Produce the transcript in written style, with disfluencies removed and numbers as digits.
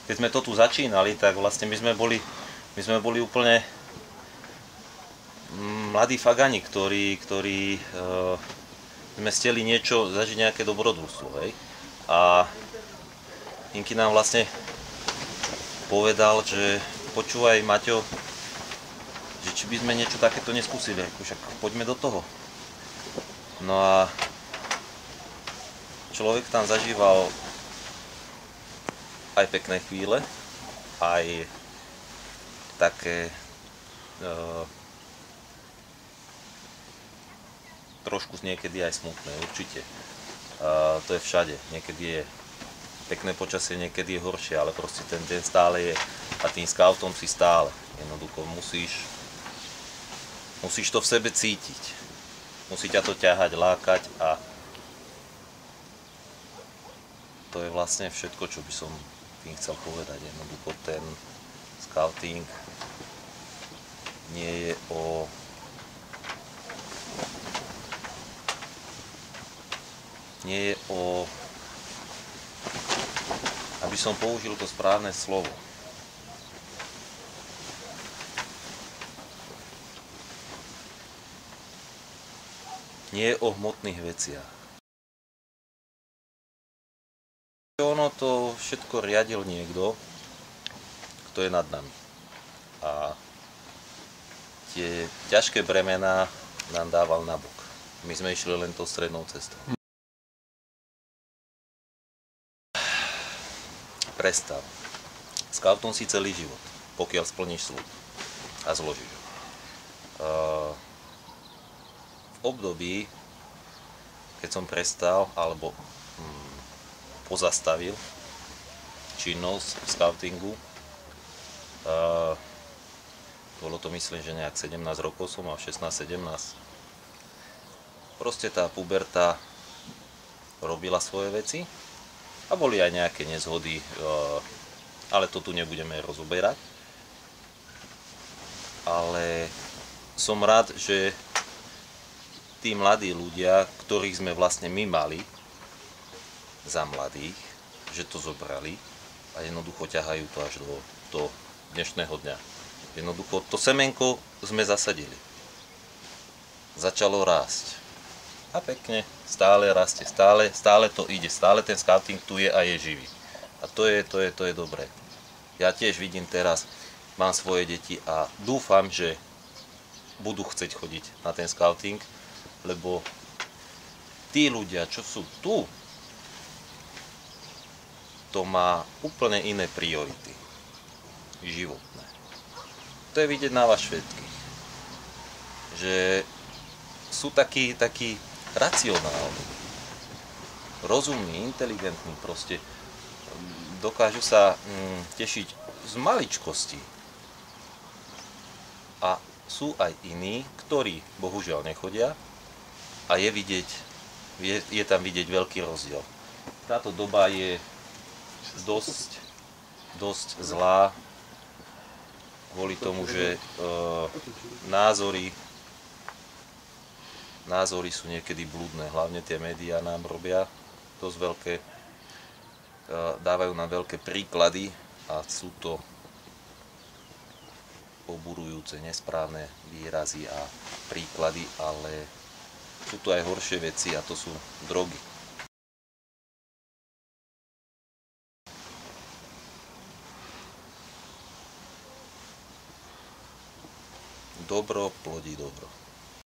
keď sme to tu začínali, tak vlastne my sme boli úplne mladí fagani, ktorí sme steli niečo, zažiť nejaké dobrodružstvo, hej. A Inky nám vlastne povedal, že počúvaj Maťo, že či by sme niečo takéto neskúsili, ako však poďme do toho. No a človek tam zažíval aj pekné chvíle, aj také trošku niekedy aj smutné, určite. To je všade, niekedy je pekné počasie, niekedy je horšie, ale proste ten deň stále je a tým scoutom si stále. Jednoducho musíš to v sebe cítiť. Musí ťa to ťahať, lákať a to je vlastne všetko, čo by som tým chcel povedať. Jednoducho ten scouting nie je o aby som použil to správne slovo. Nie je o hmotných veciach. Ono to všetko riadil niekto, kto je nad nami. A tie ťažké bremená nám dával nabok. My sme išli len tou strednou cestou. Prestav. Scoutom si celý život, pokiaľ splníš sľub a zložíš ho. V období, keď som prestal alebo pozastavil činnosť v scoutingu, bolo to myslím, že nejak 17 rokov som mal, 16-17. Proste tá puberta robila svoje veci a boli aj nejaké nezhody, ale to tu nebudeme rozoberať. Ale som rád, že tí mladí ľudia, ktorých sme vlastne my mali za mladých, že to zobrali a jednoducho ťahajú to až do dnešného dňa. Jednoducho to semenko sme zasadili. Začalo rásť. A pekne, stále rastie, stále to ide, stále ten scouting tu je a je živý. A to je dobré. Ja tiež vidím teraz, mám svoje deti a dúfam, že budú chcieť chodiť na ten scouting, lebo tí ľudia, čo sú tu, to má úplne iné priority životné. To je vidieť na vás všetkých, že sú takí racionálni, rozumní, inteligentní, proste dokážu sa tešiť z maličkosti. A sú aj iní, ktorí bohužiaľ nechodia a je tam vidieť veľký rozdiel. Táto doba je dosť zlá kvôli tomu, že názory sú niekedy blúdne. Hlavne tie médiá nám robia dosť veľké, dávajú nám veľké príklady a sú to poburujúce, nesprávne výrazy a príklady, ale sú tu aj horšie veci a to sú drogy. Dobro plodí dobro.